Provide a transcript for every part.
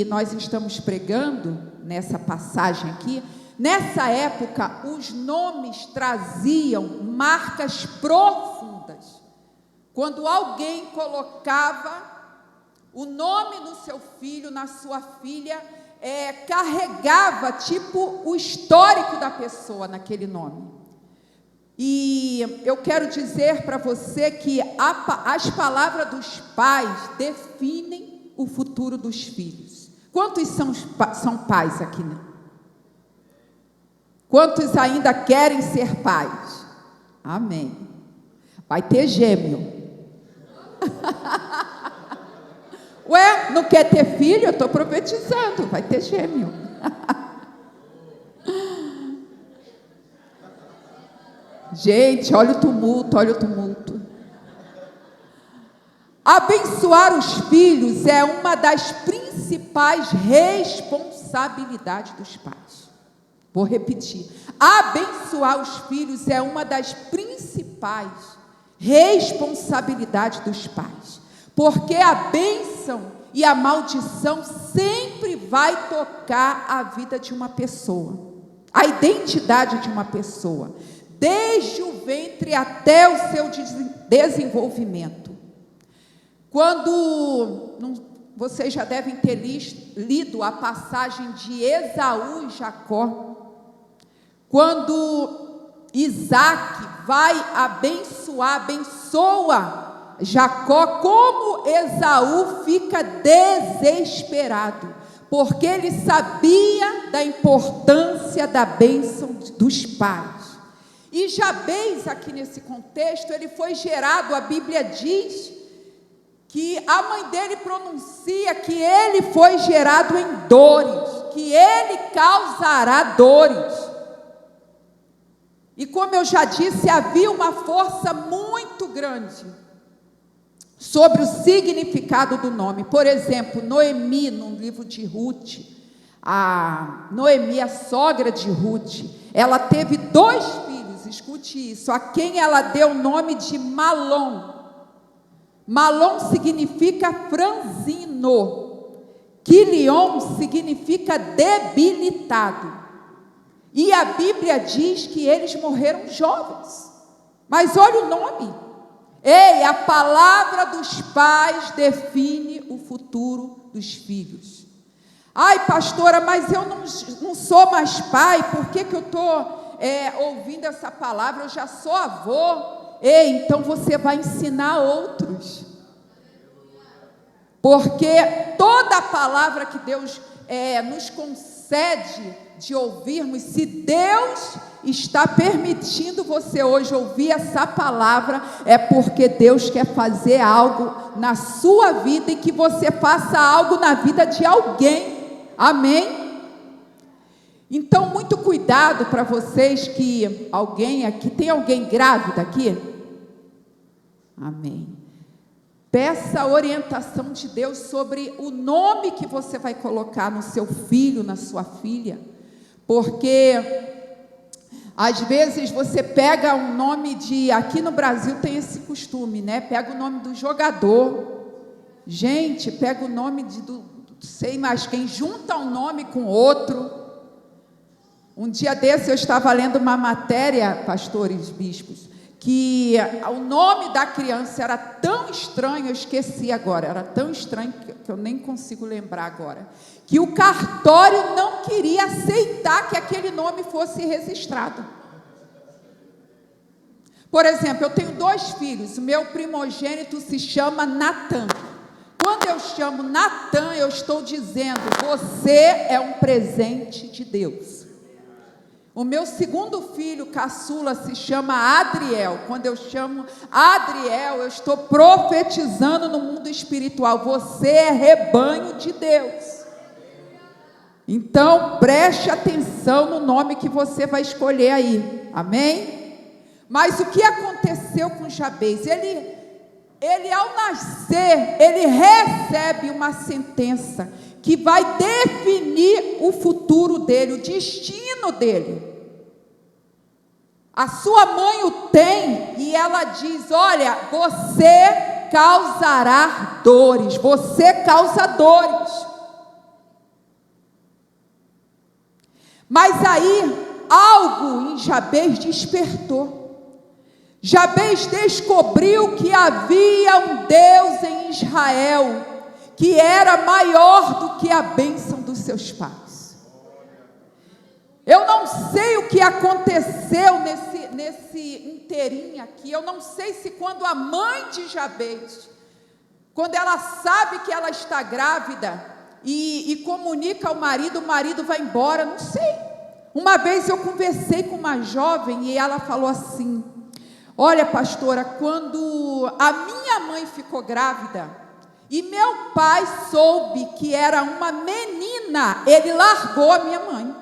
que nós estamos pregando, nessa passagem aqui, nessa época, os nomes traziam marcas profundas. Quando alguém colocava o nome no seu filho, na sua filha, carregava tipo o histórico da pessoa naquele nome. E eu quero dizer para você que as palavras dos pais definem o futuro dos filhos. Quantos são pais aqui, né? Quantos ainda querem ser pais? Amém. Vai ter gêmeo. Ué, não quer ter filho? Eu estou profetizando, vai ter gêmeo. Gente, olha o tumulto, olha o tumulto. Abençoar os filhos é uma das principais responsabilidades dos pais. Vou repetir. Abençoar os filhos é uma das principais responsabilidades dos pais. Porque a bênção e a maldição sempre vai tocar a vida de uma pessoa, a identidade de uma pessoa, desde o ventre até o seu desenvolvimento. Quando vocês já devem ter lido a passagem de Esaú e Jacó, quando Isaac vai abençoa Jacó, como Esaú fica desesperado, porque ele sabia da importância da bênção dos pais. E Jabez, aqui nesse contexto, ele foi gerado, a Bíblia diz que a mãe dele pronuncia que ele foi gerado em dores, que ele causará dores. E como eu já disse, havia uma força muito grande sobre o significado do nome. Por exemplo, Noemi, no livro de Ruth, a Noemi, a sogra de Ruth, ela teve 2 filhos, escute isso, a quem ela deu o nome de Malom. Malom significa franzino, Quilion significa debilitado. E a Bíblia diz que eles morreram jovens. Mas olha o nome. Ei, a palavra dos pais define o futuro dos filhos. Ai, pastora, mas eu não sou mais pai, por que eu estou ouvindo essa palavra? Eu já sou avô. Ei, então você vai ensinar outros. Porque toda a palavra que Deus nos concede de ouvirmos, se Deus está permitindo você hoje ouvir essa palavra, é porque Deus quer fazer algo na sua vida e que você faça algo na vida de alguém. Amém? Então, muito cuidado para vocês que alguém aqui, tem alguém grávida aqui? Amém. Peça a orientação de Deus sobre o nome que você vai colocar no seu filho, na sua filha, porque às vezes você pega um nome aqui no Brasil tem esse costume, né? Pega o nome do jogador, gente, pega o nome do sei mais quem, junta um nome com outro. Um dia desse eu estava lendo uma matéria, pastores, bispos, que o nome da criança era tão estranho, eu esqueci agora, era tão estranho que eu nem consigo lembrar agora, que o cartório não queria aceitar que aquele nome fosse registrado. Por exemplo, eu tenho 2 filhos, o meu primogênito se chama Natan. Quando eu chamo Natan, eu estou dizendo, você é um presente de Deus. O meu segundo filho, caçula, se chama Adriel. Quando eu chamo Adriel, eu estou profetizando no mundo espiritual. Você é rebanho de Deus. Então, preste atenção no nome que você vai escolher aí. Amém? Mas o que aconteceu com Jabez? Ele ao nascer, ele recebe uma sentença que vai definir o futuro dele, o destino dele. A sua mãe o tem e ela diz, olha, você causará dores, você causa dores. Mas aí, algo em Jabez despertou. Jabez descobriu que havia um Deus em Israel, que era maior do que a bênção dos seus pais. Eu não sei o que aconteceu nesse inteirinho aqui. Eu não sei se quando a mãe de Jabez, quando ela sabe que ela está grávida e comunica ao marido, o marido vai embora, não sei. Uma vez eu conversei com uma jovem e ela falou assim: olha, pastora, quando a minha mãe ficou grávida e meu pai soube que era uma menina, ele largou a minha mãe.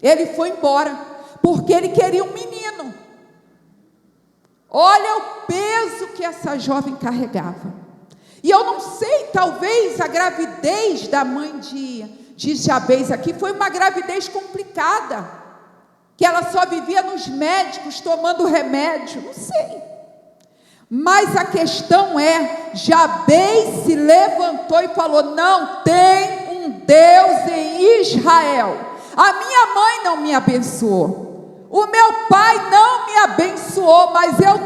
Ele foi embora, porque ele queria um menino. Olha o peso que essa jovem carregava. E eu não sei, talvez a gravidez da mãe de Jabez aqui foi uma gravidez complicada, que ela só vivia nos médicos tomando remédio, não sei. Mas a questão é, Jabez se levantou e falou: não tem um Deus em Israel. A minha mãe não me abençoou, o meu pai não me abençoou, mas eu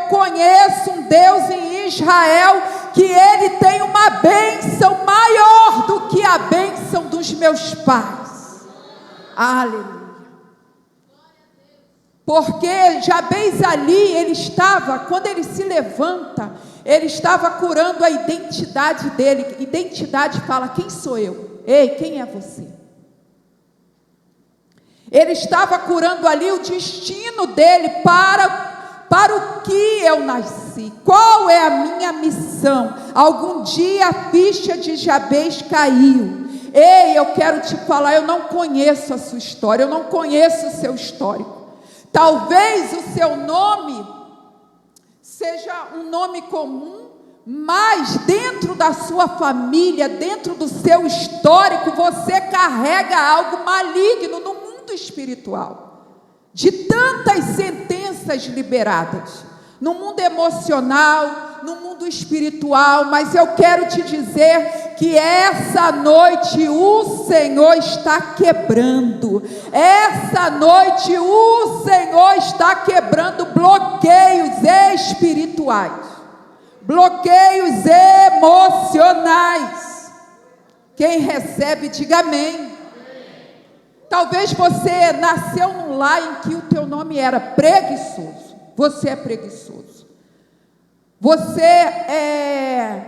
conheço um Deus em Israel, que ele tem uma bênção maior do que a bênção dos meus pais. Aleluia. Porque Jabez ali, ele estava, quando ele se levanta, ele estava curando a identidade dele. Identidade fala: quem sou eu? Ei, quem é você? Ele estava curando ali o destino dele, para o que eu nasci, qual é a minha missão. Algum dia a ficha de Jabez caiu. Ei, eu quero te falar, eu não conheço a sua história, eu não conheço o seu histórico. Talvez o seu nome seja um nome comum, mas dentro da sua família, dentro do seu histórico, você carrega algo maligno no mundo espiritual, de tantas sentenças liberadas, no mundo emocional, no mundo espiritual. Mas eu quero te dizer que essa noite o Senhor está quebrando, essa noite o Senhor está quebrando bloqueios espirituais, bloqueios emocionais. Quem recebe, diga amém. Talvez você nasceu num lar em que o teu nome era preguiçoso. Você é preguiçoso. Você é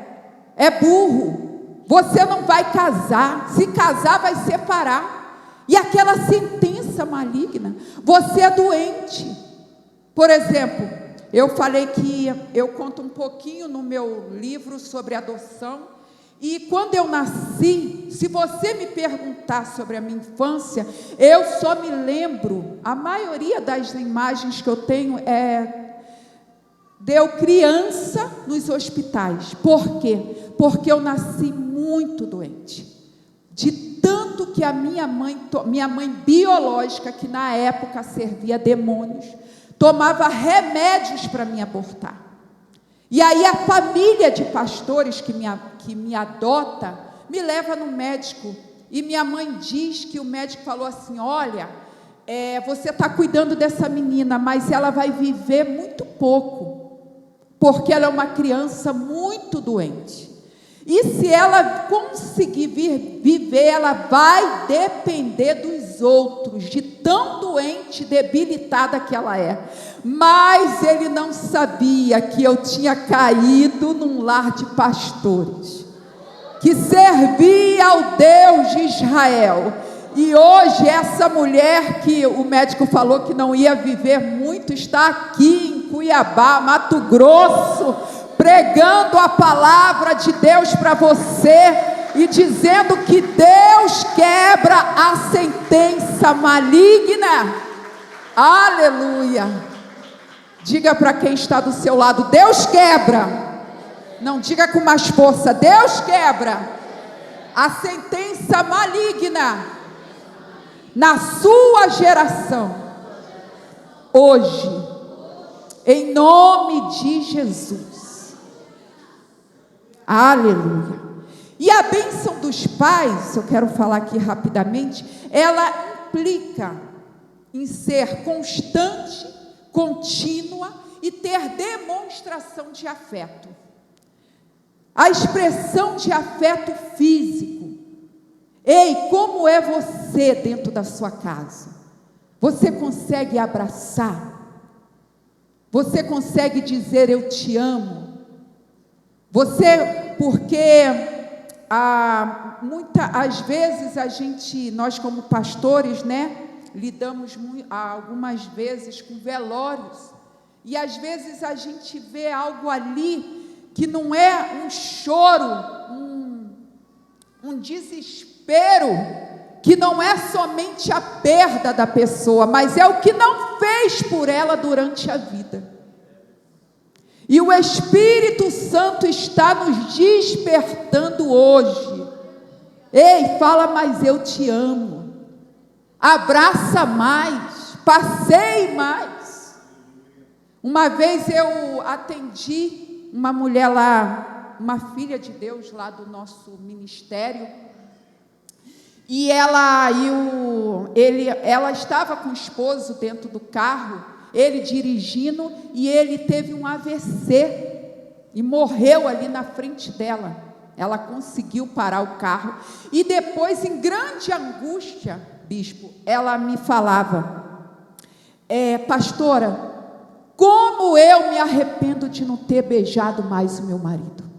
burro. Você não vai casar. Se casar, vai separar. E aquela sentença maligna. Você é doente. Por exemplo, eu falei que eu conto um pouquinho no meu livro sobre adoção. E quando eu nasci, se você me perguntar sobre a minha infância, eu só me lembro, a maioria das imagens que eu tenho deu criança nos hospitais. Por quê? Porque eu nasci muito doente. De tanto que a minha mãe biológica, que na época servia demônios, tomava remédios para me abortar. E aí a família de pastores que me adota, me leva no médico, e minha mãe diz que o médico falou assim: olha, você está cuidando dessa menina, mas ela vai viver muito pouco, porque ela é uma criança muito doente, e se ela conseguir viver, ela vai depender dos outros, de tão doente, debilitada que ela é. Mas ele não sabia que eu tinha caído num lar de pastores, que servia ao Deus de Israel. E hoje essa mulher que o médico falou que não ia viver muito, está aqui em Cuiabá, Mato Grosso, pregando a palavra de Deus para você e dizendo que Deus quebra a sentença maligna. Aleluia. Diga para quem está do seu lado: Deus quebra. Não, diga com mais força: Deus quebra a sentença maligna na sua geração, hoje, em nome de Jesus. Aleluia. E a bênção dos pais, eu quero falar aqui rapidamente, ela implica em ser constante, contínua e ter demonstração de afeto. A expressão de afeto físico. Ei, como é você dentro da sua casa? Você consegue abraçar? Você consegue dizer eu te amo? Porque às vezes nós como pastores, lidamos algumas vezes com velórios, e às vezes a gente vê algo ali que não é um choro, um desespero, que não é somente a perda da pessoa, mas é o que não fez por ela durante a vida. E o Espírito Santo está nos despertando hoje. Ei, fala, mas eu te amo. Abraça mais, passeie mais. Uma vez eu atendi uma mulher lá, uma filha de Deus lá do nosso ministério, e ela estava com o esposo dentro do carro, ele dirigindo, e ele teve um AVC, e morreu ali na frente dela. Ela conseguiu parar o carro, e depois, em grande angústia, bispo, ela me falava, pastora, como eu me arrependo de não ter beijado mais o meu marido.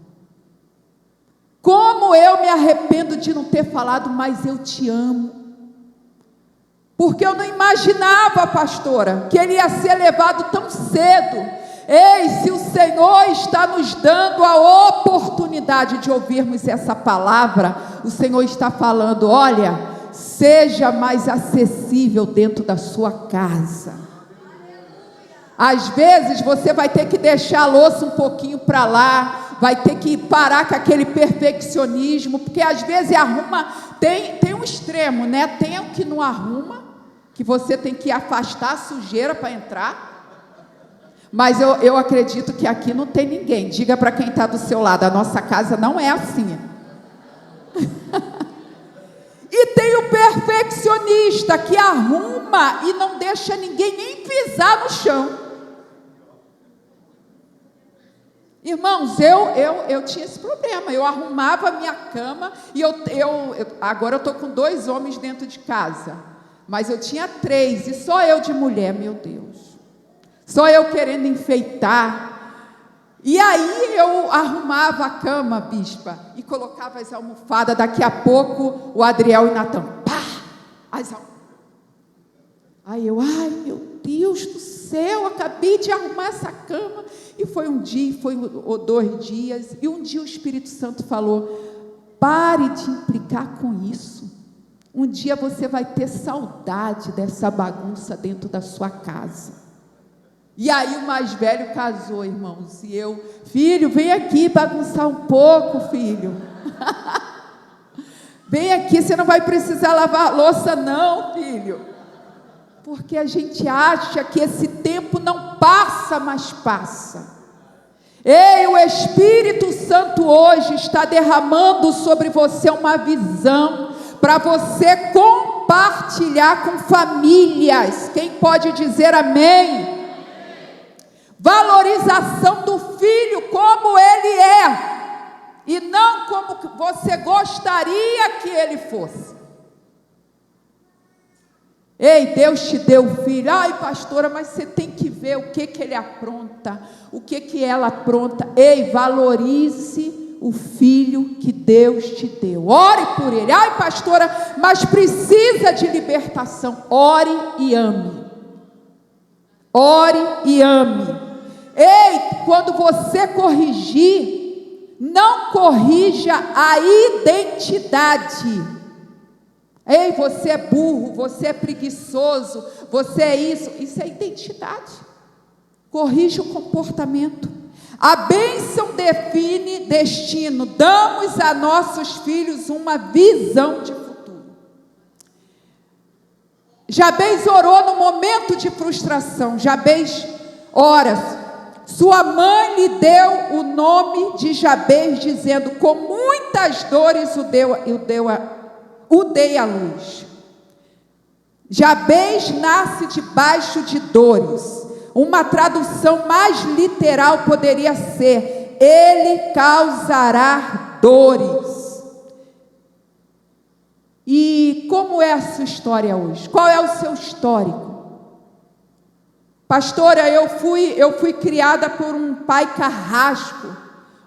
Como eu me arrependo de não ter falado, mas eu te amo. Porque eu não imaginava, pastora, que ele ia ser levado tão cedo. Ei, se o Senhor está nos dando a oportunidade de ouvirmos essa palavra, o Senhor está falando, olha, seja mais acessível dentro da sua casa. Às vezes você vai ter que deixar a louça um pouquinho para lá, vai ter que parar com aquele perfeccionismo, porque às vezes tem um extremo, tem o que não arruma, que você tem que afastar a sujeira para entrar, mas eu acredito que aqui não tem ninguém. Diga para quem está do seu lado, a nossa casa não é assim. E tem o perfeccionista que arruma e não deixa ninguém nem pisar no chão. Irmãos, eu tinha esse problema. Eu arrumava a minha cama e agora eu estou com 2 homens dentro de casa, mas eu tinha 3 e só eu de mulher, meu Deus, só eu querendo enfeitar. E aí eu arrumava a cama, bispa, e colocava as almofadas. Daqui a pouco o Adriel e o Natan, aí eu, ai meu Deus do céu, acabei de arrumar essa cama. E foi um dia, foi 2 dias, e um dia o Espírito Santo falou, pare de implicar com isso. Um dia você vai ter saudade dessa bagunça dentro da sua casa. E aí o mais velho casou, irmãos, e eu, filho, vem aqui bagunçar um pouco, filho. Vem aqui, você não vai precisar lavar a louça não, filho. Porque a gente acha que esse tempo não passa, mas passa. Ei, o Espírito Santo hoje está derramando sobre você uma visão para você compartilhar com famílias. Quem pode dizer amém? Valorização do filho como ele é, e não como você gostaria que ele fosse. Ei, Deus te deu o filho. Ai, pastora, mas você tem que ver o que ele apronta, o que ela apronta. Ei, valorize o filho que Deus te deu. Ore por ele. Ai, pastora, mas precisa de libertação. Ore e ame. Ore e ame. Ei, quando você corrigir, não corrija a identidade. Ei, você é burro, você é preguiçoso, você é isso é identidade. Corrija o comportamento. A bênção define destino. Damos a nossos filhos uma visão de futuro. Jabez orou no momento de frustração. Jabez ora. Sua mãe lhe deu o nome de Jabez, dizendo, com muitas dores o dei à luz. Jabez nasce debaixo de dores. Uma tradução mais literal poderia ser: ele causará dores. E como é a sua história hoje? Qual é o seu histórico? Pastora, eu fui criada por um pai carrasco,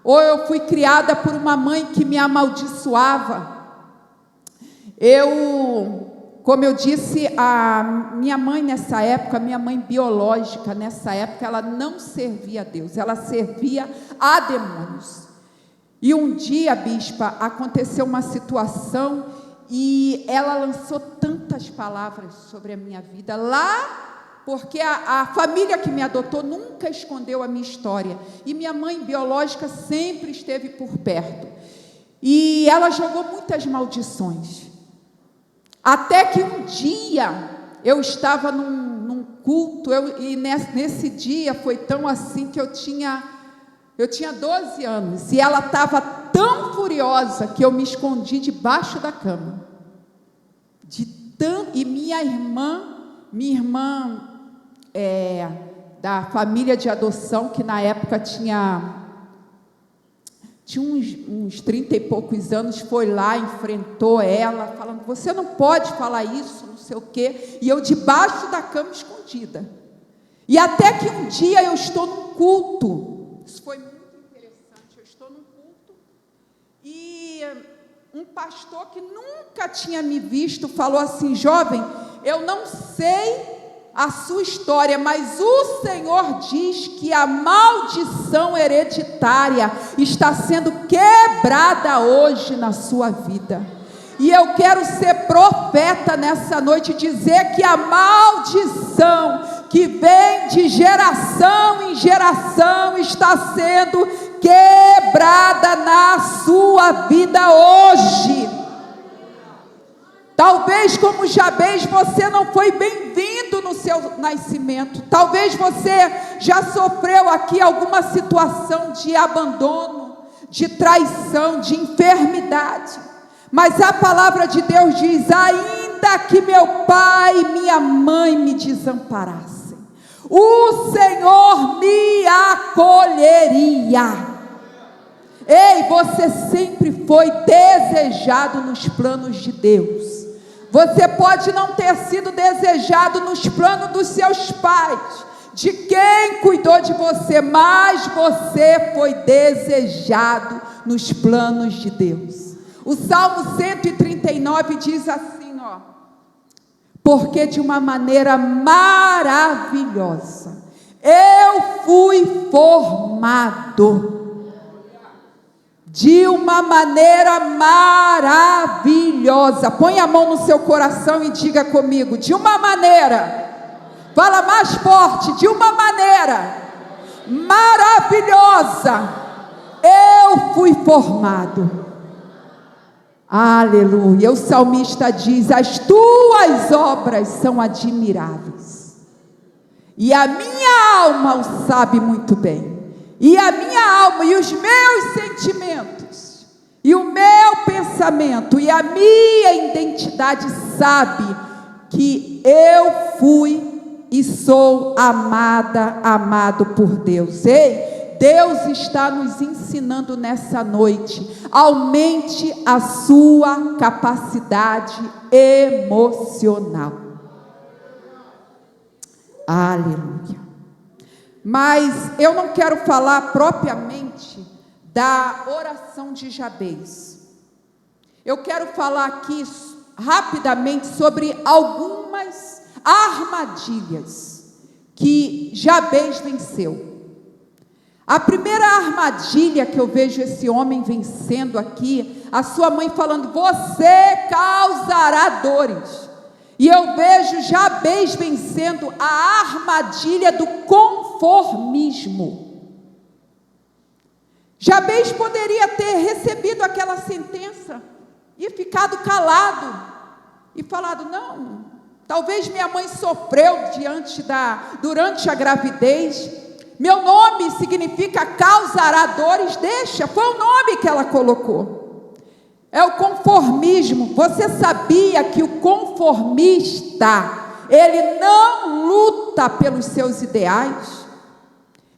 ou eu fui criada por uma mãe que me amaldiçoava. Como eu disse, a minha mãe nessa época, minha mãe biológica nessa época, ela não servia a Deus, ela servia a demônios. E um dia, bispa, aconteceu uma situação e ela lançou tantas palavras sobre a minha vida lá, porque a família que me adotou nunca escondeu a minha história, e minha mãe biológica sempre esteve por perto, e ela jogou muitas maldições, até que um dia eu estava num culto, e nesse dia foi tão assim que eu tinha 12 anos, e ela estava tão furiosa que eu me escondi debaixo da cama. E minha irmã da família de adoção, que na época tinha uns 30 e poucos anos, foi lá, enfrentou ela, falando: você não pode falar isso, não sei o quê, e eu debaixo da cama escondida. E até que um dia eu estou num culto, isso foi muito interessante, eu estou num culto, e um pastor que nunca tinha me visto falou assim: jovem, eu não sei a sua história, mas o Senhor diz que a maldição hereditária está sendo quebrada hoje na sua vida. E eu quero ser profeta nessa noite, dizer que a maldição que vem de geração em geração está sendo quebrada na sua vida hoje. Talvez, como Jabez, você não foi bem-vindo no seu nascimento. Talvez você já sofreu aqui alguma situação de abandono, de traição, de enfermidade. Mas a palavra de Deus diz: ainda que meu pai e minha mãe me desamparassem, o Senhor me acolheria. Ei, você sempre foi desejado nos planos de Deus. Você pode não ter sido desejado nos planos dos seus pais, de quem cuidou de você, mas você foi desejado nos planos de Deus. O Salmo 139 diz assim, porque de uma maneira maravilhosa eu fui formado. De uma maneira maravilhosa. Põe a mão no seu coração e diga comigo: de uma maneira, fala mais forte, de uma maneira maravilhosa eu fui formado. Aleluia. O salmista diz: as tuas obras são admiráveis, e a minha alma o sabe muito bem. E a minha alma, e os meus sentimentos, e o meu pensamento, e a minha identidade sabe que eu fui e sou amado por Deus. Ei, Deus está nos ensinando nessa noite: aumente a sua capacidade emocional. Aleluia. Mas eu não quero falar propriamente da oração de Jabez. Eu quero falar aqui rapidamente sobre algumas armadilhas que Jabez venceu. A primeira armadilha que eu vejo esse homem vencendo aqui, a sua mãe falando: você causará dores. E eu vejo Jabez vencendo a armadilha do conformismo. Jabez poderia ter recebido aquela sentença e ficado calado e falado: não, talvez minha mãe sofreu durante a gravidez, meu nome significa causará dores, deixa, foi o nome que ela colocou. É o conformismo. Você sabia que o conformista, ele não luta pelos seus ideais?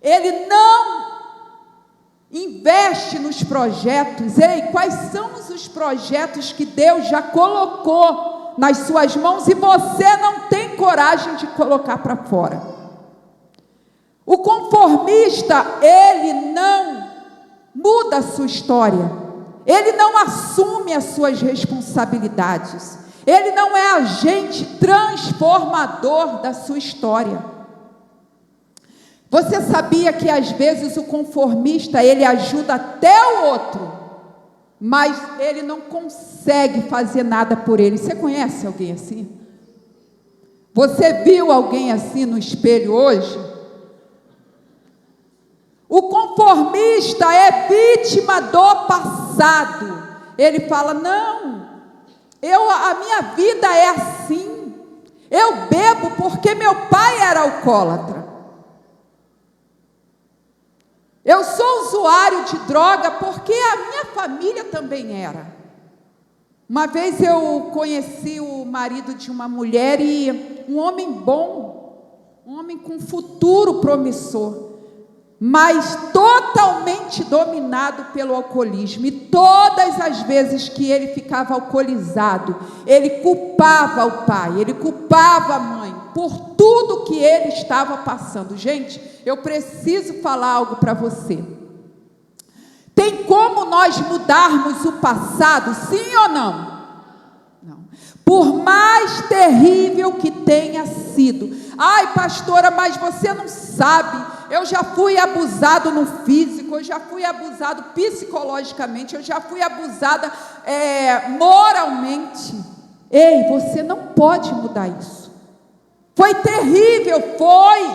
Ele não investe nos projetos. Ei, quais são os projetos que Deus já colocou nas suas mãos e você não tem coragem de colocar para fora? O conformista, ele não muda a sua história, ele não assume as suas responsabilidades, ele não é agente transformador da sua história. Você sabia que às vezes o conformista, ele ajuda até o outro, mas ele não consegue fazer nada por ele? Você conhece alguém assim? Você viu alguém assim no espelho hoje? O conformista é vítima do passado. Ele fala: não, a minha vida é assim, eu bebo porque meu pai era alcoólatra, eu sou usuário de droga porque a minha família também era. Uma vez eu conheci o marido de uma mulher, e um homem bom, um homem com futuro promissor, mas totalmente dominado pelo alcoolismo. E todas as vezes que ele ficava alcoolizado, ele culpava o pai, ele culpava a mãe por tudo que ele estava passando. Gente, eu preciso falar algo para você. Tem como nós mudarmos o passado, sim ou não? Não. Por mais terrível que tenha sido. Ai, pastora, mas você não sabe, eu já fui abusado no físico, eu já fui abusado psicologicamente, eu já fui abusada moralmente. Ei, você não pode mudar isso. Foi terrível, foi,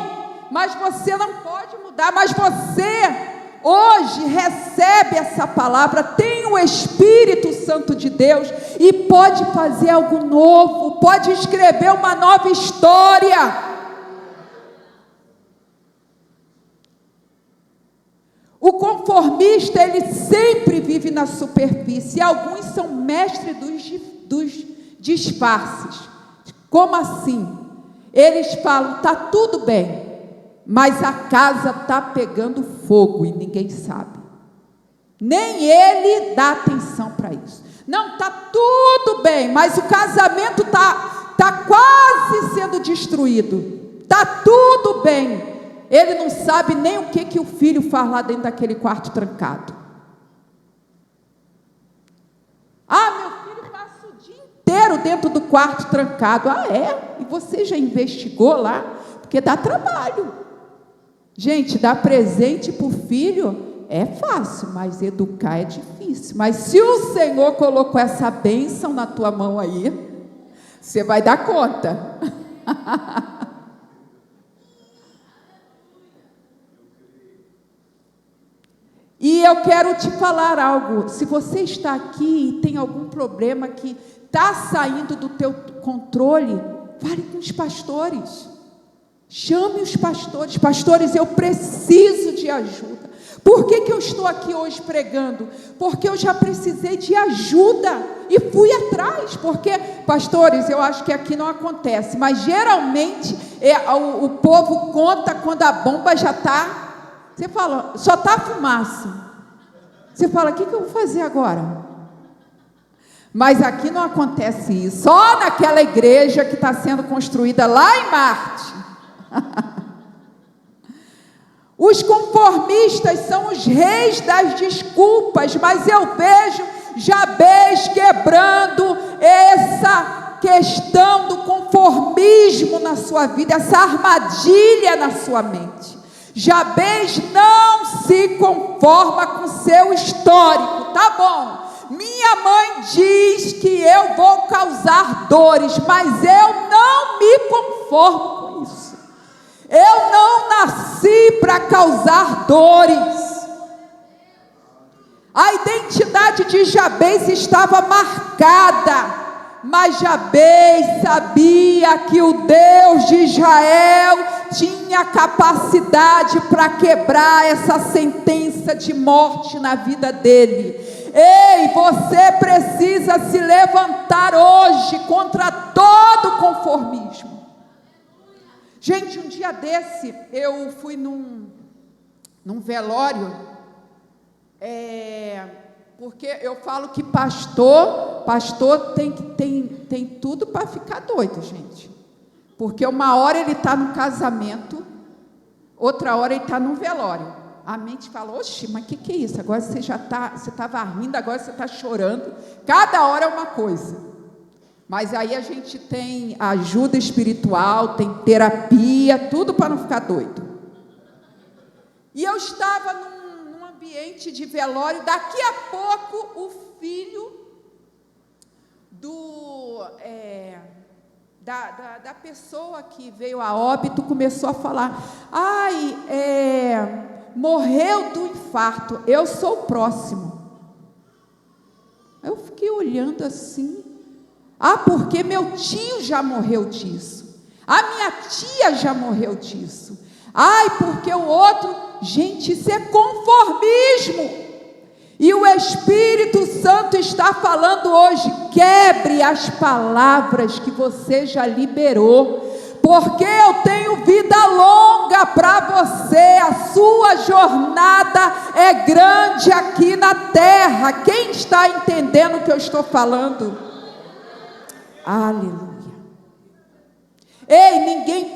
mas você não pode mudar. Mas você hoje recebe essa palavra, tem o Espírito Santo de Deus e pode fazer algo novo, pode escrever uma nova história. O conformista, ele sempre vive na superfície. Alguns são mestres dos disfarces. Como assim? Eles falam: está tudo bem, mas a casa está pegando fogo e ninguém sabe. Nem ele dá atenção para isso. Não, está tudo bem, mas o casamento está quase sendo destruído. Está tudo bem. Ele não sabe nem o que o filho faz lá dentro daquele quarto trancado. Ah, meu filho passa o dia inteiro dentro do quarto trancado. Ah, é? E você já investigou lá? Porque dá trabalho. Gente, dar presente para o filho é fácil, mas educar é difícil. Mas se o Senhor colocou essa bênção na tua mão aí, você vai dar conta. E eu quero te falar algo. Se você está aqui e tem algum problema que está saindo do teu controle, fale com os pastores. Chame os pastores. Pastores, eu preciso de ajuda. Por que eu estou aqui hoje pregando? Porque eu já precisei de ajuda e fui atrás. Porque, pastores, eu acho que aqui não acontece, mas geralmente o povo conta quando a bomba já está. Você fala: só está fumaça. Você fala: o que eu vou fazer agora? Mas aqui não acontece isso. Só naquela igreja que está sendo construída lá em Marte. Os conformistas são os reis das desculpas, mas eu vejo Jabez quebrando essa questão do conformismo na sua vida, essa armadilha na sua mente. Jabez não se conforma com seu histórico. Tá bom, minha mãe diz que eu vou causar dores, mas eu não me conformo com isso. Eu não nasci para causar dores. A identidade de Jabez estava marcada, mas Jabez sabia que o Deus de Israel tinha capacidade para quebrar essa sentença de morte na vida dele. Ei, você precisa se levantar hoje contra todo conformismo. Gente, um dia desse, eu fui num velório, porque eu falo que pastor tem tudo para ficar doido, gente. Porque uma hora ele está no casamento, outra hora ele está no velório. A mente fala, oxe, mas o que é isso? Agora você estava rindo, agora você está chorando. Cada hora é uma coisa. Mas aí a gente tem ajuda espiritual, tem terapia, tudo para não ficar doido. E eu estava num ambiente de velório, daqui a pouco o filho da pessoa que veio a óbito começou a falar, morreu do infarto, eu sou o próximo. Eu fiquei olhando assim, porque meu tio já morreu disso, a minha tia já morreu disso, porque o outro, gente, isso é conformismo. E o Espírito Santo está falando hoje, quebre as palavras que você já liberou, porque eu tenho vida longa para você, a sua jornada é grande aqui na terra. Quem está entendendo o que eu estou falando? Aleluia. Ei, ninguém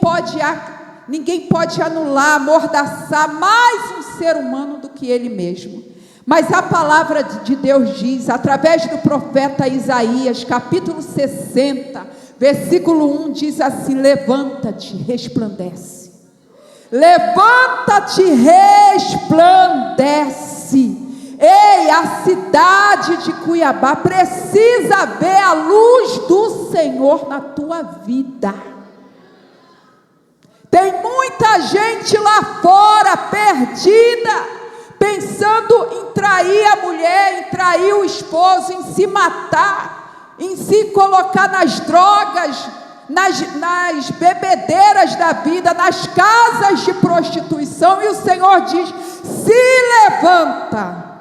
pode anular, amordaçar mais um ser humano do que ele mesmo. Mas a palavra de Deus diz, através do profeta Isaías, capítulo 60, versículo 1, diz assim, levanta-te, resplandece. Levanta-te, resplandece. Ei, a cidade de Cuiabá precisa ver a luz do Senhor na tua vida. Tem muita gente lá fora perdida, pensando em trair a mulher, em trair o esposo, em se matar, em se colocar nas drogas, nas bebedeiras da vida, nas casas de prostituição, e o Senhor diz, se levanta,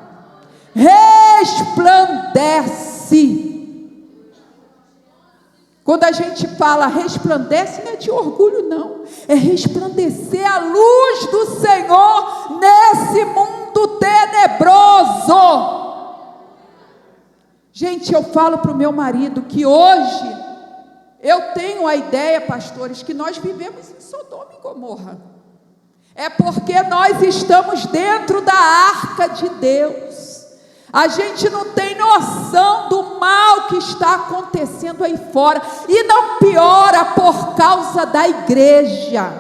resplandece. Quando a gente fala resplandece, não é de orgulho não, é resplandecer a luz do Senhor nesse mundo tenebroso. Gente, eu falo para o meu marido que hoje eu tenho a ideia, pastores, que nós vivemos em Sodoma e Gomorra. É porque nós estamos dentro da arca de Deus. A gente não tem noção do mal que está acontecendo aí fora. E não piora por causa da igreja.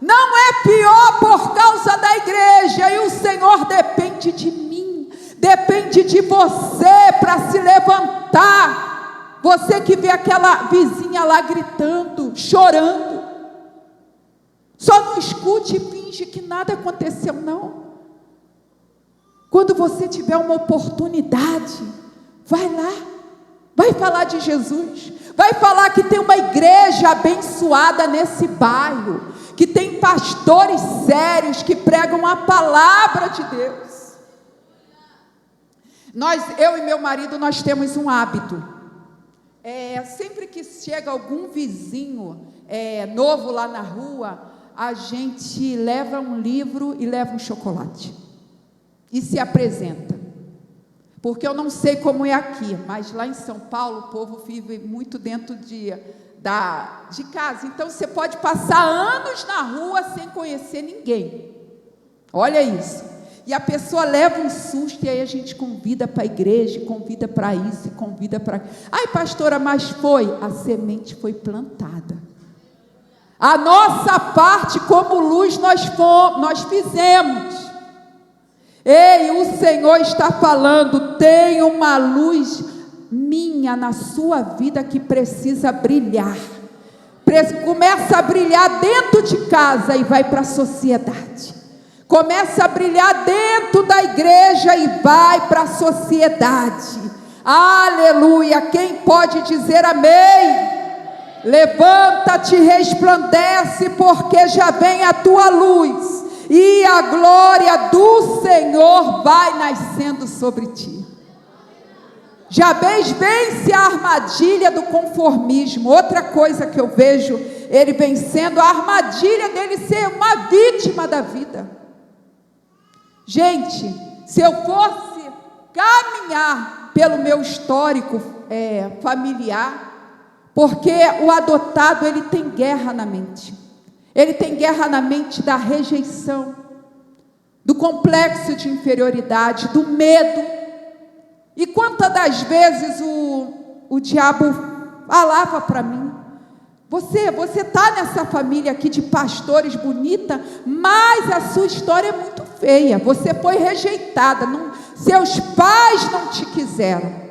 Não é pior por causa da igreja. E o Senhor depende de mim, depende de você para se levantar. Você que vê aquela vizinha lá gritando, chorando, só não escute e finge que nada aconteceu, não. Quando você tiver uma oportunidade, vai lá, vai falar de Jesus, vai falar que tem uma igreja abençoada nesse bairro, que tem pastores sérios que pregam a palavra de Deus. Eu e meu marido, nós temos um hábito, sempre que chega algum vizinho novo lá na rua, a gente leva um livro e leva um chocolate. E se apresenta, porque eu não sei como é aqui, mas lá em São Paulo o povo vive muito dentro de casa, então você pode passar anos na rua sem conhecer ninguém, olha isso, e a pessoa leva um susto, e aí a gente convida para a igreja, convida para isso, convida para... Ai pastora, mas a semente foi plantada, a nossa parte como luz nós fizemos. Ei, o Senhor está falando, tem uma luz minha na sua vida que precisa brilhar. Começa a brilhar dentro de casa e vai para a sociedade. Começa a brilhar dentro da igreja e vai para a sociedade. Aleluia! Quem pode dizer amém? Levanta-te, resplandece, porque já vem a tua luz. E a glória do Senhor vai nascendo sobre ti. Jabez vence a armadilha do conformismo. Outra coisa que eu vejo ele vencendo, a armadilha dele ser uma vítima da vida. Gente, se eu fosse caminhar pelo meu histórico familiar, porque o adotado, ele tem guerra na mente. Ele tem guerra na mente da rejeição, do complexo de inferioridade, do medo. E quantas das vezes o diabo falava para mim: você está nessa família aqui de pastores bonita, mas a sua história é muito feia, você foi rejeitada, seus pais não te quiseram.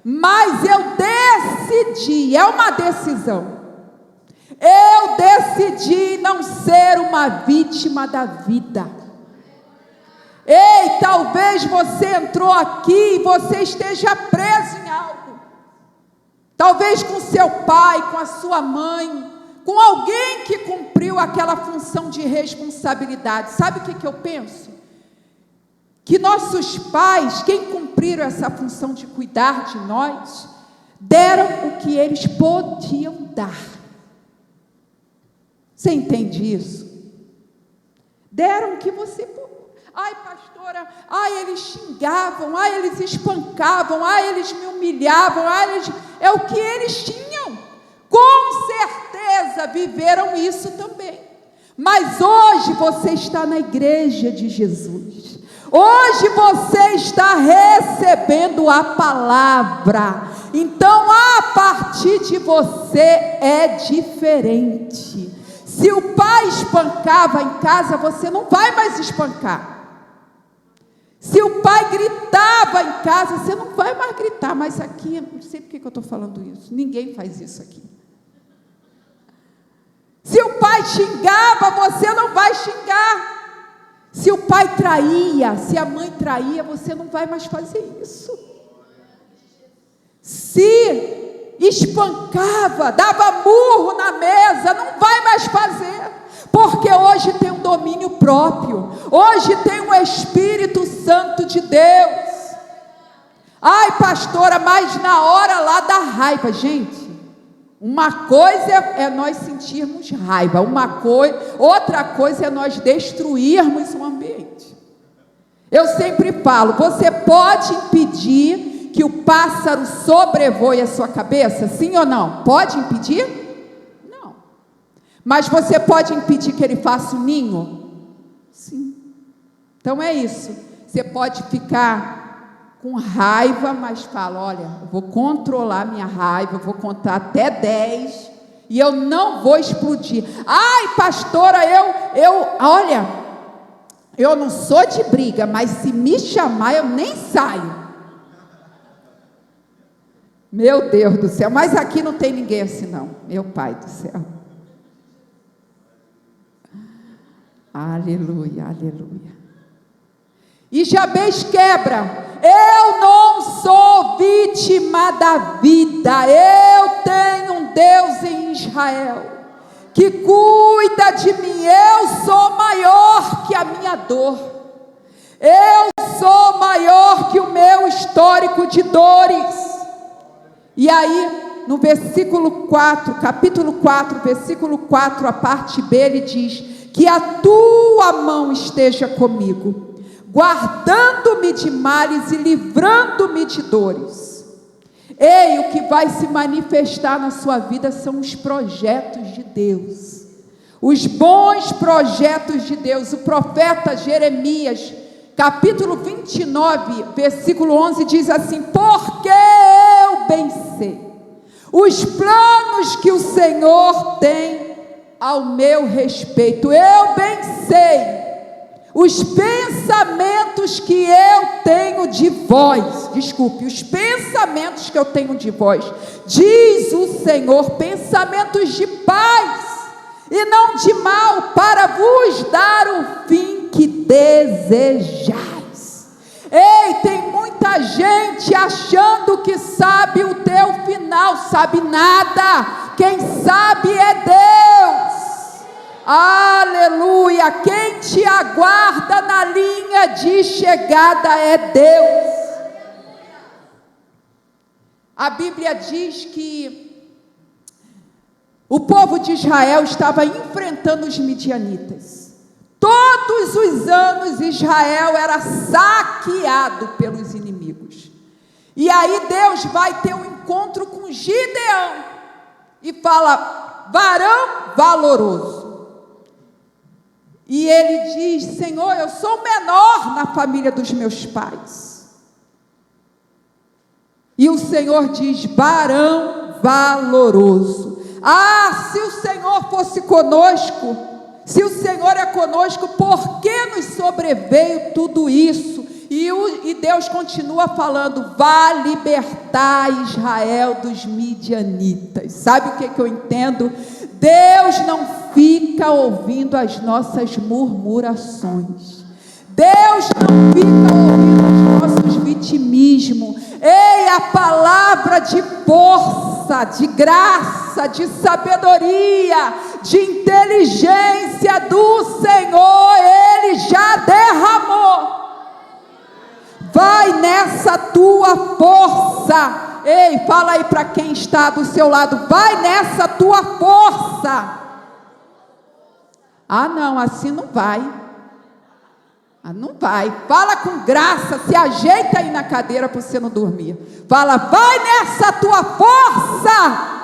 Mas eu decidi, é uma decisão, eu decidi não ser uma vítima da vida. Ei, talvez você entrou aqui e você esteja preso em algo. Talvez com seu pai, com a sua mãe, com alguém que cumpriu aquela função de responsabilidade. Sabe o que eu penso? Que nossos pais, quem cumpriram essa função de cuidar de nós, deram o que eles podiam dar. Você entende isso? Deram o que você podia. Ai, pastora, ai, eles xingavam, ai, eles espancavam, ai, eles me humilhavam, ai, é o que eles tinham. Com certeza viveram isso também. Mas hoje você está na igreja de Jesus. Hoje você está recebendo a palavra. Então, a partir de você é diferente. Se o pai espancava em casa, você não vai mais espancar. Se o pai gritava em casa, você não vai mais gritar. Mas aqui, não sei por que eu estou falando isso, ninguém faz isso aqui. Se o pai xingava, você não vai xingar. Se o pai traía, se a mãe traía, você não vai mais fazer isso. Se espancava, dava murro na mesa, não vai mais fazer. Porque hoje tem um domínio próprio, hoje tem um Espírito Santo de Deus. Ai, pastora, mas na hora lá da raiva, gente, uma coisa é nós sentirmos raiva, outra coisa é nós destruirmos o ambiente. Eu sempre falo, você pode impedir que o pássaro sobrevoe a sua cabeça, sim ou não? Pode impedir? Mas você pode impedir que ele faça um ninho? Sim. Então é isso. Você pode ficar com raiva, mas fala: olha, eu vou controlar minha raiva, eu vou contar até 10 e eu não vou explodir. Ai, pastora, olha, eu não sou de briga, mas se me chamar eu nem saio. Meu Deus do céu, mas aqui não tem ninguém assim não, meu pai do céu. Aleluia, aleluia. E Jabez quebra: eu não sou vítima da vida, eu tenho um Deus em Israel, que cuida de mim, eu sou maior que a minha dor, eu sou maior que o meu histórico de dores. E aí, no versículo 4, capítulo 4, versículo 4, a parte B, ele diz: que a tua mão esteja comigo, guardando-me de males e livrando-me de dores. Ei, o que vai se manifestar na sua vida são os projetos de Deus, os bons projetos de Deus. O profeta Jeremias, capítulo 29, versículo 11, diz assim: porque eu bem sei os planos que o Senhor tem ao meu respeito, eu bem sei os pensamentos que eu tenho de vós, os pensamentos que eu tenho de vós, diz o Senhor, pensamentos de paz e não de mal, para vos dar o fim que desejais. Ei, tem muita gente achando que sabe o teu final, sabe nada. Quem sabe é Deus. Aleluia. Quem te aguarda na linha de chegada é Deus. a Bíblia diz que o povo de Israel estava enfrentando os midianitas. Todos os anos Israel era saqueado pelos inimigos. E aí Deus vai ter um encontro com Gideão e fala: varão valoroso. E ele diz: Senhor, eu sou o menor na família dos meus pais. E o Senhor diz: varão valoroso. Ah, se o Senhor fosse conosco, se o Senhor é conosco, por que nos sobreveio tudo isso? E Deus continua falando: vá libertar Israel dos midianitas. Sabe o que eu entendo? Deus não fica ouvindo as nossas murmurações. Deus não fica ouvindo os nossos vitimismos. Ei, a palavra de força, de graça, de sabedoria, de inteligência do Senhor, Ele já derramou. Vai nessa tua força. Ei, fala aí para quem está do seu lado: vai nessa tua força. Ah, não, assim não vai. Ah, não vai. Fala com graça, se ajeita aí na cadeira para você não dormir. Fala: vai nessa tua força.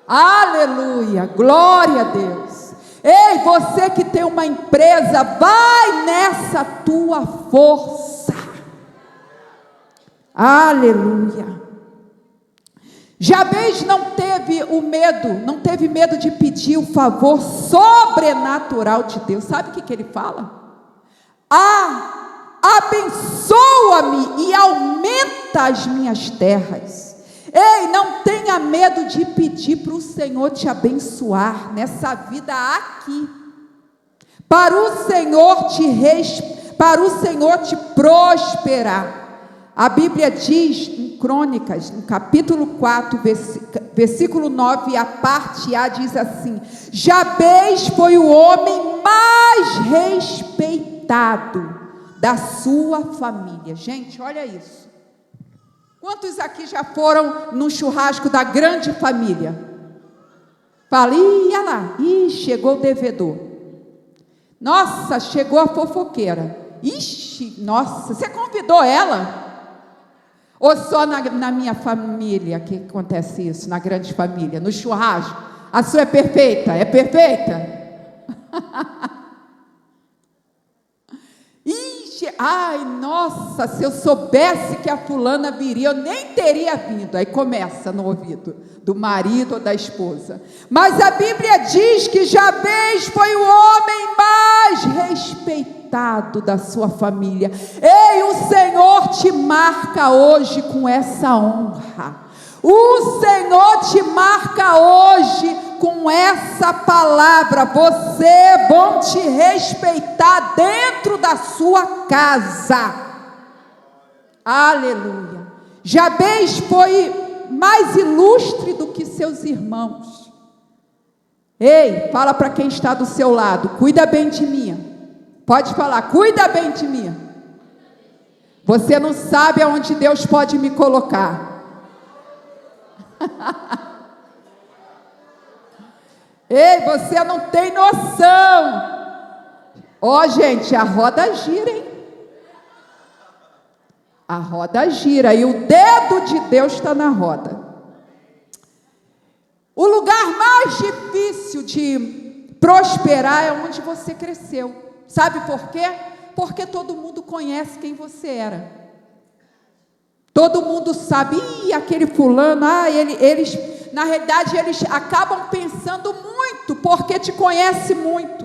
Aleluia, glória a Deus. Ei, você que tem uma empresa, vai nessa tua força. Aleluia. Jabez não teve medo de pedir o favor sobrenatural de Deus. Sabe o que ele fala? Abençoa-me e aumenta as minhas terras. Ei, não tenha medo de pedir para o Senhor te abençoar nessa vida aqui, para o Senhor te prosperar. A Bíblia diz em Crônicas, no capítulo 4, versículo 9, a parte A diz assim: Jabez foi o homem mais respeitado da sua família. Gente, olha isso. Quantos aqui já foram no churrasco da grande família? Fala: ih, olha lá, chegou o devedor. Nossa, chegou a fofoqueira. Ixi, nossa, você convidou ela? Ou só na minha família que acontece isso, na grande família, no churrasco? A sua é perfeita? É perfeita? Ai, nossa, se eu soubesse que a fulana viria, eu nem teria vindo. Aí começa no ouvido do marido ou da esposa. Mas a Bíblia diz que Jabez foi o homem mais respeitado da sua família. Ei, o Senhor te marca hoje com essa honra. O Senhor te marca hoje com essa palavra. Você vão te respeitar dentro da sua casa. Aleluia. Jabez foi mais ilustre do que seus irmãos. Ei, fala para quem está do seu lado: cuida bem de mim. Pode falar: cuida bem de mim. Você não sabe aonde Deus pode me colocar. Ei, você não tem noção. Ó, gente, a roda gira, hein? A roda gira e o dedo de Deus está na roda. O lugar mais difícil de prosperar é onde você cresceu. Sabe por quê? Porque todo mundo conhece quem você era. Todo mundo sabe: aquele fulano, na realidade eles acabam pensando muito, porque te conhece muito.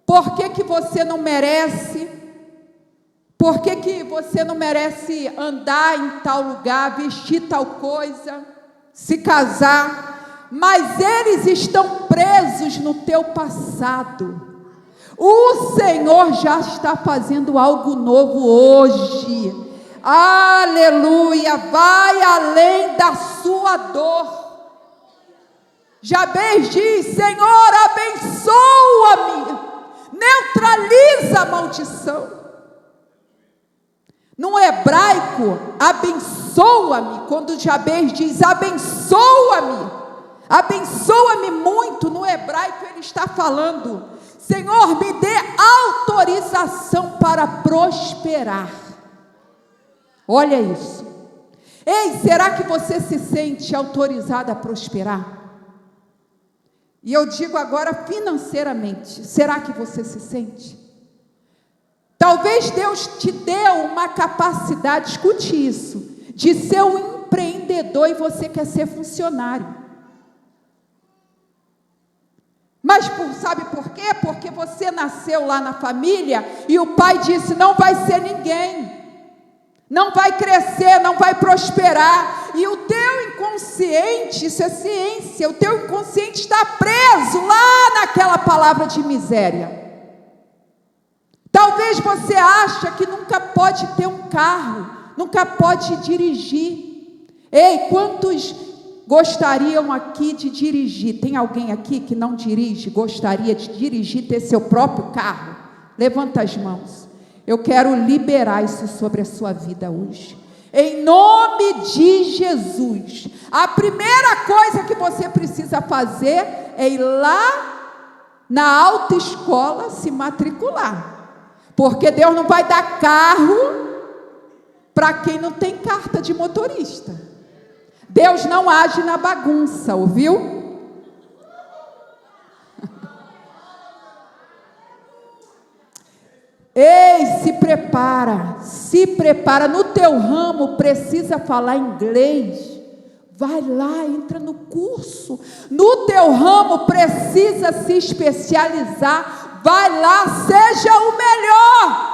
Por que você não merece? Por que você não merece andar em tal lugar, vestir tal coisa, se casar? Mas eles estão presos no teu passado. O Senhor já está fazendo algo novo hoje. Aleluia, vai além da sua dor. Jabez diz: Senhor, abençoa-me, neutraliza a maldição. No hebraico, abençoa-me, quando Jabez diz abençoa-me, abençoa-me muito, no hebraico ele está falando: Senhor, me dê autorização para prosperar. Olha isso. Ei, será que você se sente autorizado a prosperar? E eu digo agora financeiramente, será que você se sente? Talvez Deus te deu uma capacidade, escute isso, de ser um empreendedor e você quer ser funcionário. Mas sabe por quê? Porque você nasceu lá na família e o pai disse: não vai ser ninguém, não vai crescer, não vai prosperar. E o teu inconsciente, isso é ciência, o teu inconsciente está preso lá naquela palavra de miséria. Talvez você ache que nunca pode ter um carro, nunca pode dirigir. Ei, quantos gostariam aqui de dirigir? Tem alguém aqui que não dirige, gostaria de dirigir, ter seu próprio carro? Levanta as mãos. Eu quero liberar isso sobre a sua vida hoje. Em nome de Jesus. A primeira coisa que você precisa fazer é ir lá na autoescola se matricular. Porque Deus não vai dar carro para quem não tem carta de motorista. Deus não age na bagunça, ouviu? Ei, se prepara, no teu ramo precisa falar inglês, vai lá, entra no curso. No teu ramo precisa se especializar, vai lá, seja o melhor.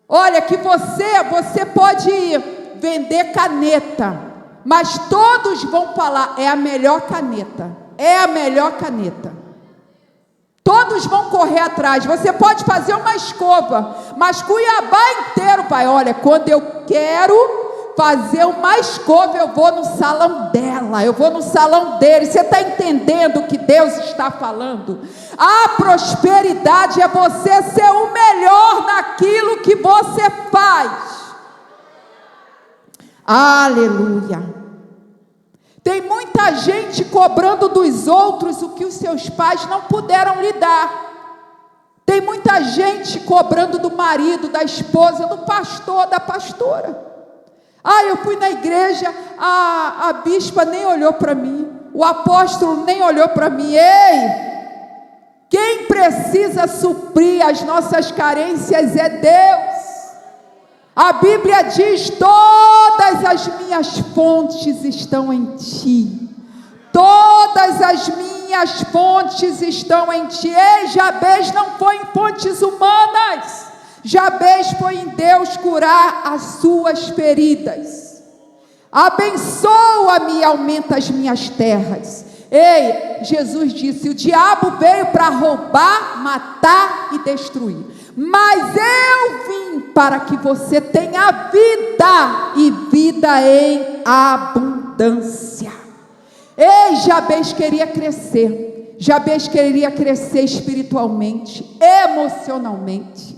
Olha que você pode vender caneta, mas todos vão falar: é a melhor caneta, é a melhor caneta. Todos vão correr atrás. Você pode fazer uma escova, mas Cuiabá inteiro vai: olha, quando eu quero fazer uma escova, eu vou no salão dela, eu vou no salão dele. Você está entendendo o que Deus está falando? A prosperidade é você ser o melhor naquilo que você faz. Aleluia. Tem muita gente cobrando dos outros o que os seus pais não puderam lhe dar. Tem muita gente cobrando do marido, da esposa, do pastor, da pastora. Eu fui na igreja, a bispa nem olhou para mim, o apóstolo nem olhou para mim. Ei, quem precisa suprir as nossas carências é Deus. A Bíblia diz: todas as minhas fontes estão em ti. Todas as minhas fontes estão em ti. Ei, Jabez não foi em fontes humanas. Jabez foi em Deus curar as suas feridas. Abençoa-me e aumenta as minhas terras. Ei, Jesus disse: o diabo veio para roubar, matar e destruir, mas eu vim para que você tenha vida e vida em abundância. Ei, Jabez queria crescer. Jabez queria crescer espiritualmente, emocionalmente,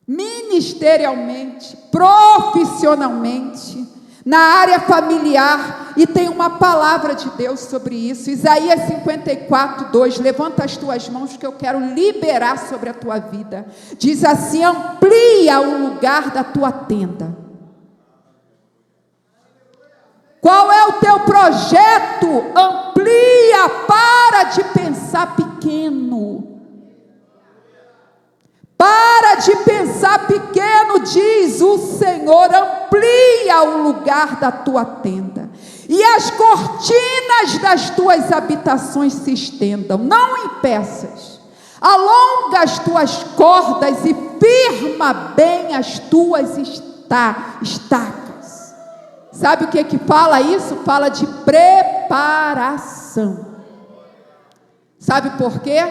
ministerialmente, profissionalmente, na área familiar. E tem uma palavra de Deus sobre isso. Isaías 54:2. Levanta as tuas mãos que eu quero liberar sobre a tua vida. Diz assim: amplia o lugar da tua tenda. Qual é o teu projeto? Amplia, para de pensar pequeno. Para de pensar pequeno, diz o Senhor. Amplia o lugar da tua tenda, e as cortinas das tuas habitações se estendam. Não impeças. Alonga as tuas cordas e firma bem as tuas estacas. Sabe o que fala isso? Fala de preparação. Sabe por quê?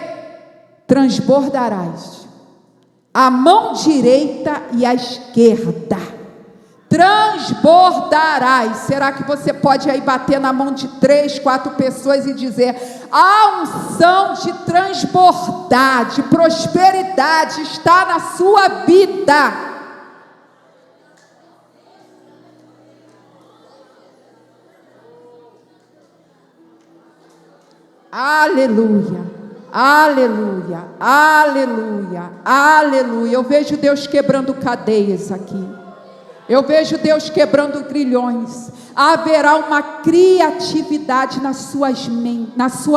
Transbordarás a mão direita e a esquerda. transbordarás. Será que você pode aí bater na mão de 3, 4 pessoas e dizer: a unção de transbordar, de prosperidade está na sua vida. Aleluia, aleluia, aleluia, aleluia. Eu vejo Deus quebrando cadeias aqui. Eu vejo Deus quebrando grilhões. Haverá uma criatividade na sua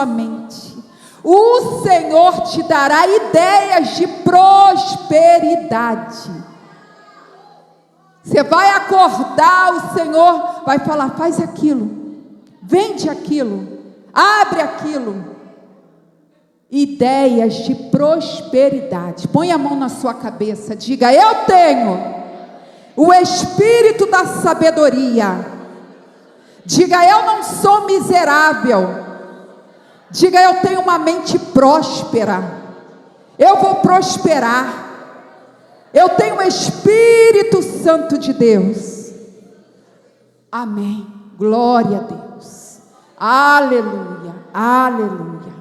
mente. O Senhor te dará ideias de prosperidade. Você vai acordar, o Senhor vai falar: faz aquilo, vende aquilo, abre aquilo. Ideias de prosperidade. Põe a mão na sua cabeça, diga: eu tenho o espírito da sabedoria. Diga: eu não sou miserável. Diga: eu tenho uma mente próspera. Eu vou prosperar. Eu tenho o Espírito Santo de Deus. Amém. Glória a Deus. Aleluia, aleluia,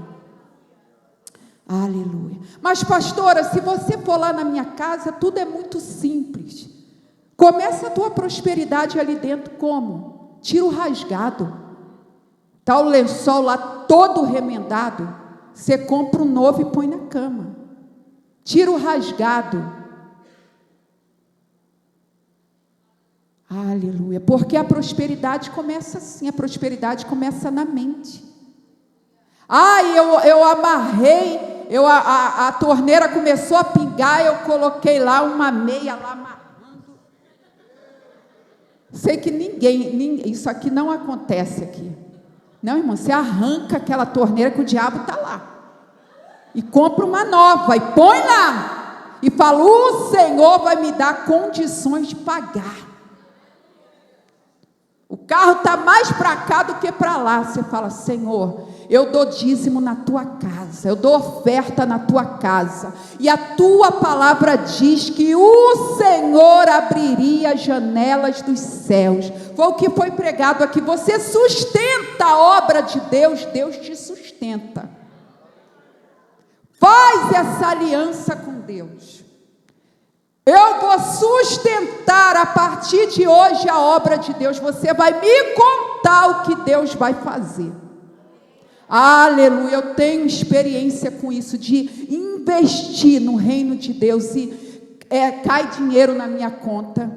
aleluia. Mas pastora, se você for lá na minha casa, tudo é muito simples. Começa a tua prosperidade ali dentro como? Tira o rasgado. Está o lençol lá todo remendado, você compra um novo e põe na cama. Tira o rasgado. Aleluia, porque a prosperidade começa assim, a prosperidade começa na mente. Eu amarrei, a torneira começou a pingar, eu coloquei lá uma meia lá amarrando. Sei que ninguém, isso aqui não acontece aqui. Não, irmão, você arranca aquela torneira que o diabo está lá. E compra uma nova e põe lá. E fala: o Senhor vai me dar condições de pagar. O carro está mais para cá do que para lá. Você fala: Senhor, eu dou dízimo na tua casa, eu dou oferta na tua casa, e a tua palavra diz que o Senhor abriria as janelas dos céus. Foi o que foi pregado aqui. Você sustenta a obra de Deus, Deus te sustenta. Faz essa aliança com Deus. Eu vou sustentar a partir de hoje a obra de Deus. Você vai me contar o que Deus vai fazer. Aleluia, eu tenho experiência com isso, de investir no reino de Deus e cai dinheiro na minha conta.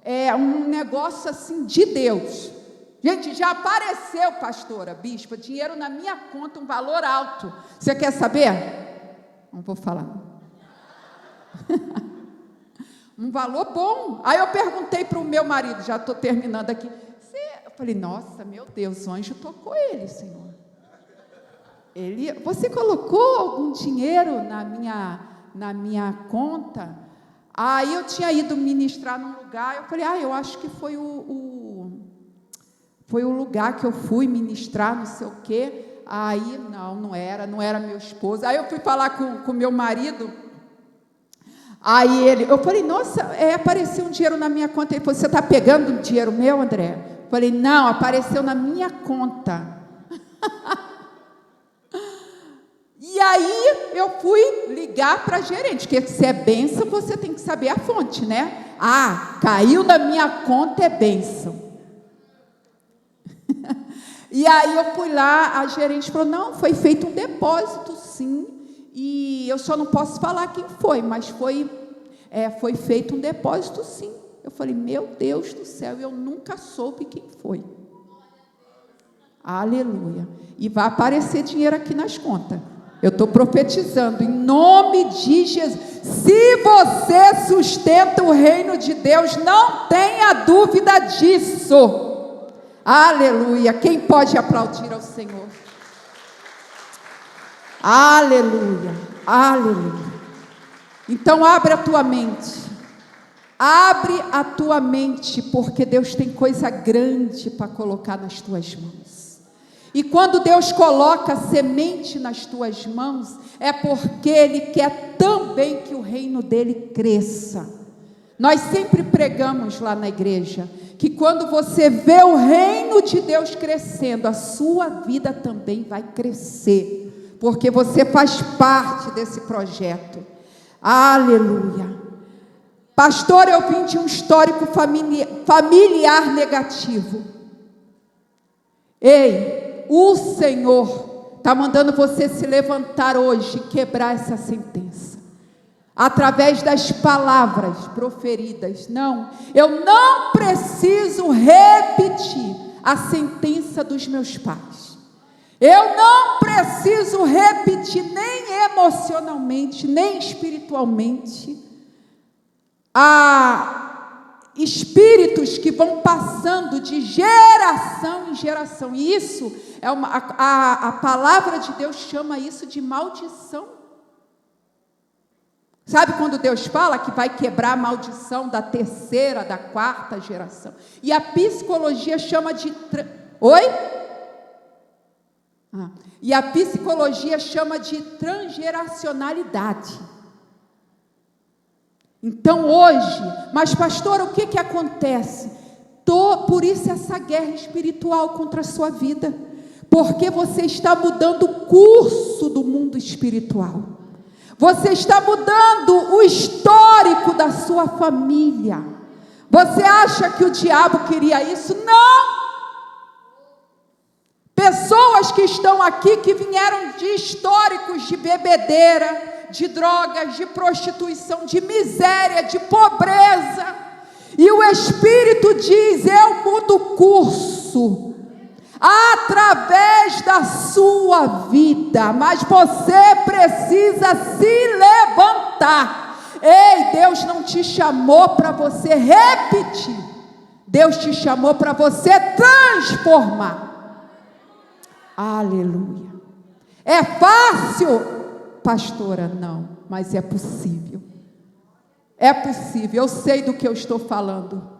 É um negócio assim de Deus. Gente, já apareceu, pastora, bispa, dinheiro na minha conta, um valor alto. Você quer saber? Não vou falar. Um valor bom. Aí eu perguntei para o meu marido, já estou terminando aqui. Eu falei: nossa, meu Deus, o anjo tocou ele, Senhor. Você colocou algum dinheiro na minha conta? Aí eu tinha ido ministrar num lugar, eu falei: eu acho que foi foi o lugar que eu fui ministrar, não sei o quê. Aí, não era meu esposo. Aí eu fui falar com o meu marido. Aí eu falei: nossa, apareceu um dinheiro na minha conta. Ele falou: você está pegando dinheiro meu, André? Eu falei: não, apareceu na minha conta. E aí eu fui ligar para a gerente, porque se é bênção, você tem que saber a fonte, né? Caiu na minha conta, é bênção. E aí eu fui lá, a gerente falou: não, foi feito um depósito, sim, e eu só não posso falar quem foi, mas foi feito um depósito, sim. Eu falei: meu Deus do céu, eu nunca soube quem foi. Aleluia. E vai aparecer dinheiro aqui nas contas. Eu estou profetizando em nome de Jesus. Se você sustenta o reino de Deus, não tenha dúvida disso. Aleluia. Quem pode aplaudir ao Senhor? Aleluia. Aleluia. Então abre a tua mente. Abre a tua mente, porque Deus tem coisa grande para colocar nas tuas mãos. E quando Deus coloca semente nas tuas mãos, é porque Ele quer também que o reino dele cresça. Nós sempre pregamos lá na igreja que quando você vê o reino de Deus crescendo, a sua vida também vai crescer, porque você faz parte desse projeto. Aleluia. Pastor, eu vim de um histórico familiar negativo. Ei, o Senhor está mandando você se levantar hoje e quebrar essa sentença, através das palavras proferidas. Não, eu não preciso repetir a sentença dos meus pais. Eu não preciso repetir nem emocionalmente, nem espiritualmente, espíritos que vão passando de geração em geração. E isso é a palavra de Deus chama isso de maldição. Sabe quando Deus fala que vai quebrar a maldição da terceira, da quarta geração? E a psicologia chama de... E a psicologia chama de transgeracionalidade. Então hoje, mas pastor, o que acontece? Por isso essa guerra espiritual contra a sua vida, porque você está mudando o curso do mundo espiritual. Você está mudando o histórico da sua família. Você acha que o diabo queria isso? Não! Pessoas que estão aqui, que vieram de históricos de bebedeira, de drogas, de prostituição, de miséria, de pobreza. E o Espírito diz: eu mudo o curso através da sua vida, mas você precisa se levantar. Ei, Deus não te chamou para você repetir, Deus te chamou para você transformar. Aleluia. É fácil, pastora? Não, mas é possível. É possível, eu sei do que eu estou falando.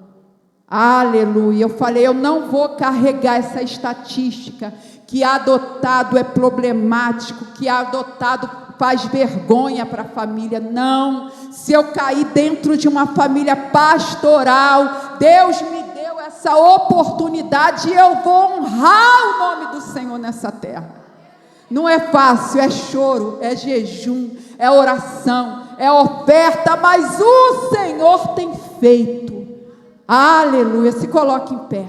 Aleluia. Eu falei, eu não vou carregar essa estatística que adotado é problemático, que adotado faz vergonha para a família. Não, se eu cair dentro de uma família pastoral, Deus me deu essa oportunidade e eu vou honrar o nome do Senhor nessa terra. Não é fácil, é choro, é jejum, é oração, é oferta, mas o Senhor tem feito. Aleluia, se coloque em pé.